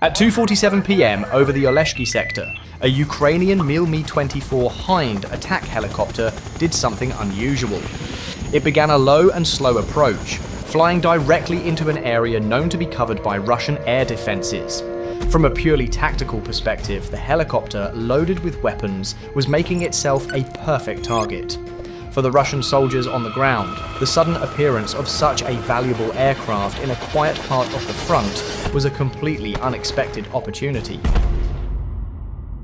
At 2:47 p.m. over the Oleshki sector, a Ukrainian Mi-24 Hind attack helicopter did something unusual. It began a low and slow approach, flying directly into an area known to be covered by Russian air defenses. From a purely tactical perspective, the helicopter, loaded with weapons, was making itself a perfect target. For the Russian soldiers on the ground, the sudden appearance of such a valuable aircraft in a quiet part of the front was a completely unexpected opportunity.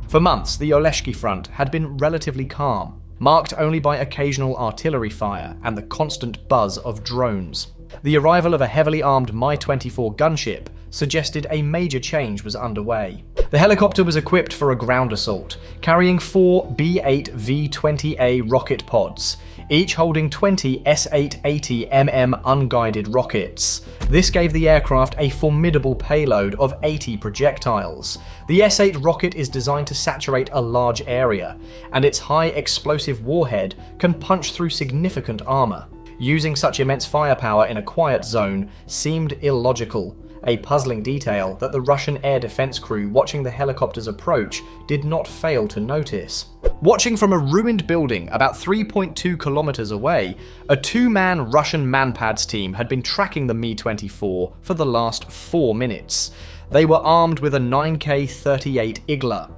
For months, the Oleshki front had been relatively calm, marked only by occasional artillery fire and the constant buzz of drones. The arrival of a heavily armed Mi-24 gunship suggested a major change was underway. The helicopter was equipped for a ground assault, carrying 4 B-8 V-20A rocket pods, each holding 20 S-880mm unguided rockets. This gave the aircraft a formidable payload of 80 projectiles. The S-8 rocket is designed to saturate a large area, and its high explosive warhead can punch through significant armor. Using such immense firepower in a quiet zone seemed illogical, a puzzling detail that the Russian air defense crew watching the helicopter's approach did not fail to notice. Watching from a ruined building about 3.2 kilometers away, a two-man Russian MANPADS team had been tracking the Mi-24 for the last 4 minutes. They were armed with a 9K-38 Igla,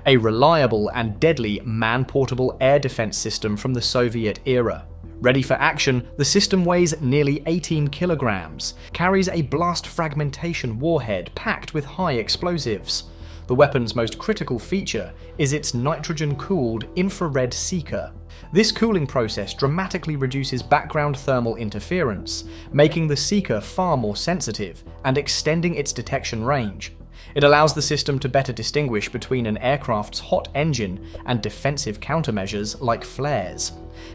a reliable and deadly man-portable air defense system from the Soviet era. Ready for action, the system weighs nearly 18 kilograms, carries a blast fragmentation warhead packed with high explosives. The weapon's most critical feature is its nitrogen-cooled infrared seeker. This cooling process dramatically reduces background thermal interference, making the seeker far more sensitive and extending its detection range. It allows the system to better distinguish between an aircraft's hot engine and defensive countermeasures like flares.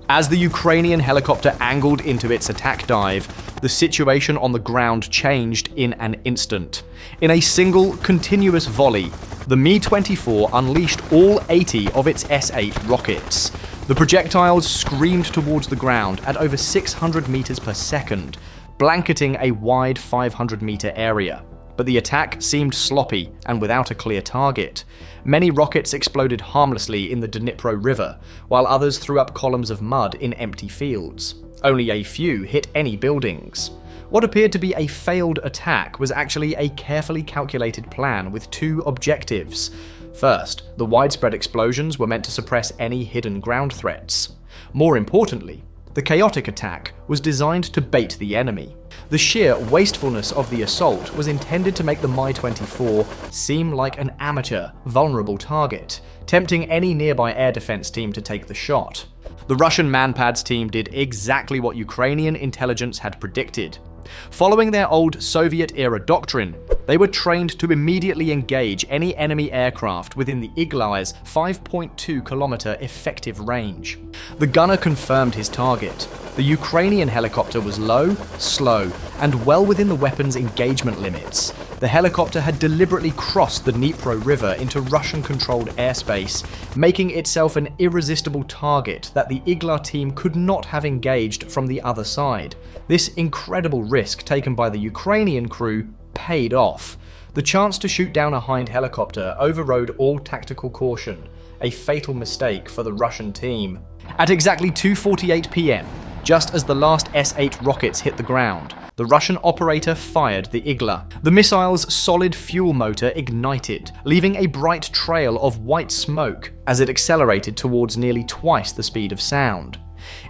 As the Ukrainian helicopter angled into its attack dive, the situation on the ground changed in an instant. In a single, continuous volley, the Mi-24 unleashed all 80 of its S-8 rockets. The projectiles screamed towards the ground at over 600 meters per second, blanketing a wide 500-meter area. But the attack seemed sloppy and without a clear target. Many rockets exploded harmlessly in the Dnipro River, while others threw up columns of mud in empty fields. Only a few hit any buildings. What appeared to be a failed attack was actually a carefully calculated plan with 2 objectives. First, the widespread explosions were meant to suppress any hidden ground threats. More importantly, the chaotic attack was designed to bait the enemy. The sheer wastefulness of the assault was intended to make the Mi-24 seem like an amateur, vulnerable target, tempting any nearby air defense team to take the shot. The Russian MANPADS team did exactly what Ukrainian intelligence had predicted. Following their old Soviet-era doctrine, they were trained to immediately engage any enemy aircraft within the Igla's 5.2-kilometer effective range. The gunner confirmed his target. The Ukrainian helicopter was low, slow, and well within the weapon's engagement limits. The helicopter had deliberately crossed the Dnipro River into Russian-controlled airspace, making itself an irresistible target that the Igla team could not have engaged from the other side. This incredible risk taken by the Ukrainian crew paid off. The chance to shoot down a Hind helicopter overrode all tactical caution, a fatal mistake for the Russian team. At exactly 2:48 p.m., just as the last S-8 rockets hit the ground, the Russian operator fired the Igla. The missile's solid fuel motor ignited, leaving a bright trail of white smoke as it accelerated towards nearly twice the speed of sound.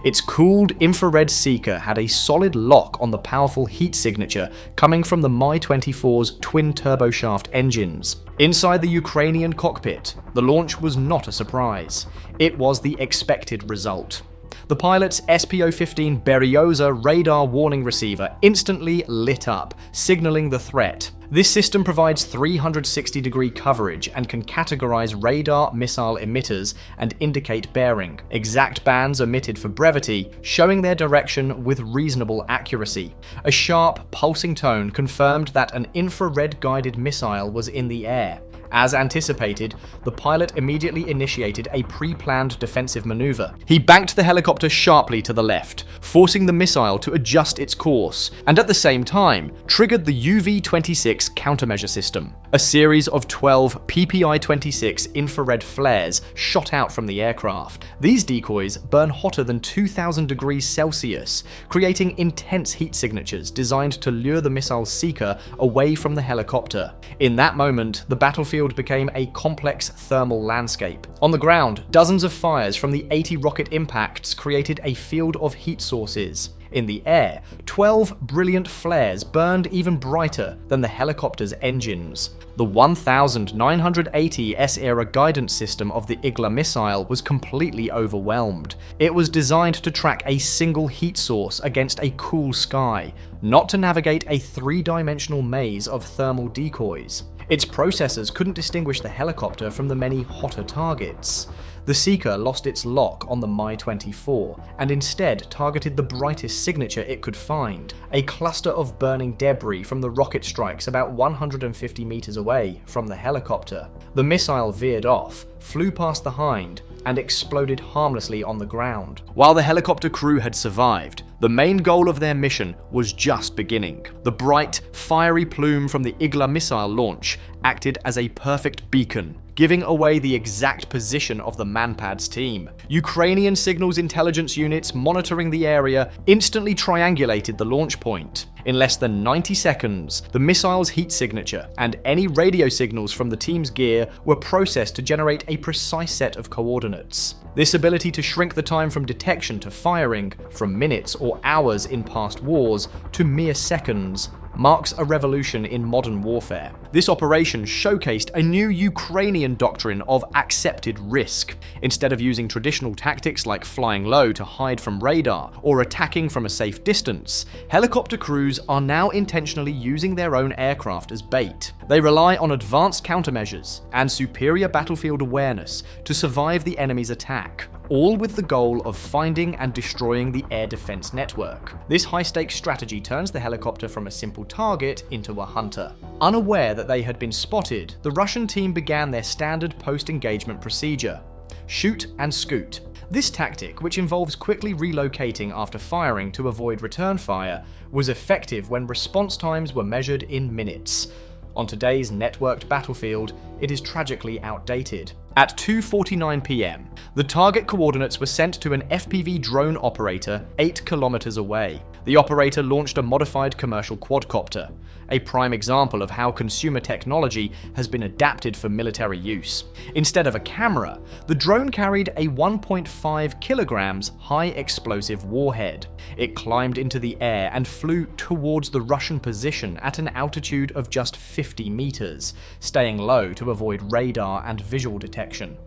Its cooled infrared seeker had a solid lock on the powerful heat signature coming from the Mi-24's twin turboshaft engines. Inside the Ukrainian cockpit, the launch was not a surprise. It was the expected result. The pilot's SPO-15 Berioza radar warning receiver instantly lit up, signaling the threat. This system provides 360-degree coverage and can categorize radar missile emitters and indicate bearing. Exact bands omitted for brevity, showing their direction with reasonable accuracy. A sharp, pulsing tone confirmed that an infrared-guided missile was in the air. As anticipated, the pilot immediately initiated a pre-planned defensive maneuver. He banked the helicopter sharply to the left, forcing the missile to adjust its course, and at the same time, triggered the UV-26 26 countermeasure system. A series of 12 PPI-26 infrared flares shot out from the aircraft. These decoys burn hotter than 2000 degrees Celsius, creating intense heat signatures designed to lure the missile's seeker away from the helicopter. In that moment, the battlefield became a complex thermal landscape. On the ground, dozens of fires from the 80 rocket impacts created a field of heat sources. In the air, 12 brilliant flares burned even brighter than the helicopter's engines. The 1980 S-era guidance system of the Igla missile was completely overwhelmed. It was designed to track a single heat source against a cool sky, not to navigate a three-dimensional maze of thermal decoys. Its processors couldn't distinguish the helicopter from the many hotter targets. The seeker lost its lock on the Mi-24 and instead targeted the brightest signature it could find, a cluster of burning debris from the rocket strikes about 150 meters away from the helicopter. The missile veered off, flew past the Hind, and exploded harmlessly on the ground. While the helicopter crew had survived, the main goal of their mission was just beginning. The bright, fiery plume from the Igla missile launch acted as a perfect beacon, giving away the exact position of the MANPADS team. Ukrainian signals intelligence units monitoring the area instantly triangulated the launch point. In less than 90 seconds, the missile's heat signature and any radio signals from the team's gear were processed to generate a precise set of coordinates. This ability to shrink the time from detection to firing, from minutes or hours in past wars to mere seconds, marks a revolution in modern warfare. This operation showcased a new Ukrainian doctrine of accepted risk. Instead of using traditional tactics like flying low to hide from radar or attacking from a safe distance, helicopter crews are now intentionally using their own aircraft as bait. They rely on advanced countermeasures and superior battlefield awareness to survive the enemy's attack, all with the goal of finding and destroying the air defense network. This high-stakes strategy turns the helicopter from a simple target into a hunter. Unaware that they had been spotted, the Russian team began their standard post-engagement procedure: shoot and scoot. This tactic, which involves quickly relocating after firing to avoid return fire, was effective when response times were measured in minutes. On today's networked battlefield, it is tragically outdated. At 2:49 p.m., the target coordinates were sent to an FPV drone operator 8 kilometers away. The operator launched a modified commercial quadcopter, a prime example of how consumer technology has been adapted for military use. Instead of a camera, the drone carried a 1.5 kilograms high-explosive warhead. It climbed into the air and flew towards the Russian position at an altitude of just 50 meters, staying low to avoid radar and visual detection.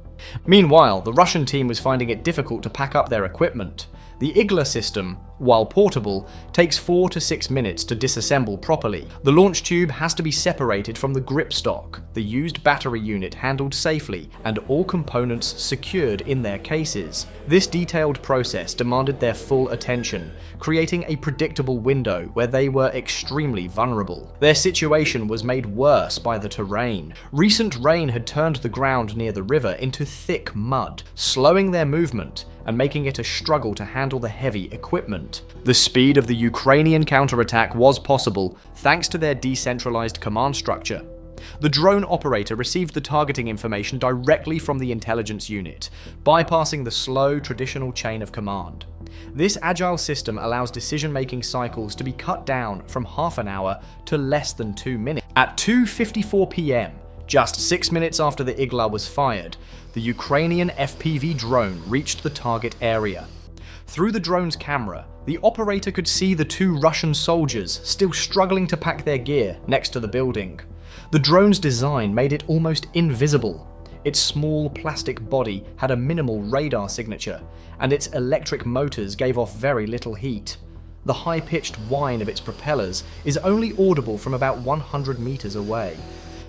Meanwhile, the Russian team was finding it difficult to pack up their equipment. The Igla system, while portable, takes 4 to 6 minutes to disassemble properly. The launch tube has to be separated from the grip stock, the used battery unit handled safely, and all components secured in their cases. This detailed process demanded their full attention, creating a predictable window where they were extremely vulnerable. Their situation was made worse by the terrain. Recent rain had turned the ground near the river into thick mud, slowing their movement and making it a struggle to handle the heavy equipment. The speed of the Ukrainian counterattack was possible thanks to their decentralized command structure. The drone operator received the targeting information directly from the intelligence unit, bypassing the slow traditional chain of command. This agile system allows decision-making cycles to be cut down from half an hour to less than 2 minutes. At 2:54 p.m., just 6 minutes after the Igla was fired, the Ukrainian FPV drone reached the target area. Through the drone's camera, the operator could see the 2 Russian soldiers still struggling to pack their gear next to the building. The drone's design made it almost invisible. Its small plastic body had a minimal radar signature, and its electric motors gave off very little heat. The high-pitched whine of its propellers is only audible from about 100 meters away.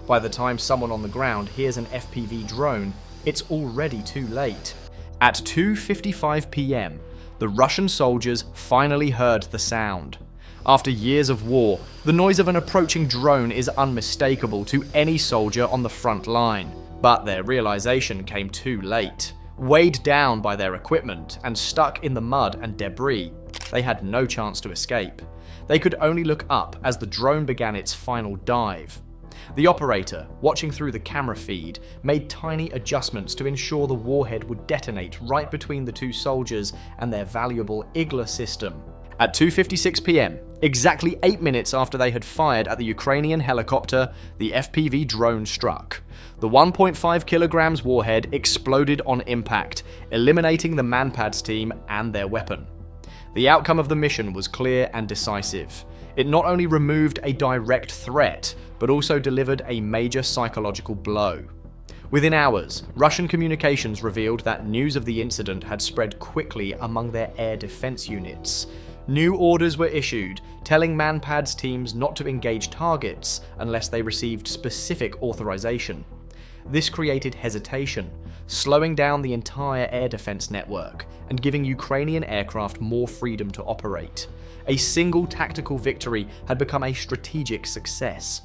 By the time someone on the ground hears an FPV drone, it's already too late. At 2:55 p.m., the Russian soldiers finally heard the sound. After years of war, the noise of an approaching drone is unmistakable to any soldier on the front line. But their realization came too late. Weighed down by their equipment and stuck in the mud and debris, they had no chance to escape. They could only look up as the drone began its final dive. The operator, watching through the camera feed, made tiny adjustments to ensure the warhead would detonate right between the two soldiers and their valuable Igla system. At 2:56 p.m., exactly 8 minutes after they had fired at the Ukrainian helicopter, the FPV drone struck. The 1.5 kilograms warhead exploded on impact, eliminating the MANPADS team and their weapon. The outcome of the mission was clear and decisive. It not only removed a direct threat, but also delivered a major psychological blow. Within hours, Russian communications revealed that news of the incident had spread quickly among their air defense units. New orders were issued, telling MANPADS teams not to engage targets unless they received specific authorization. This created hesitation, slowing down the entire air defense network and giving Ukrainian aircraft more freedom to operate. A single tactical victory had become a strategic success.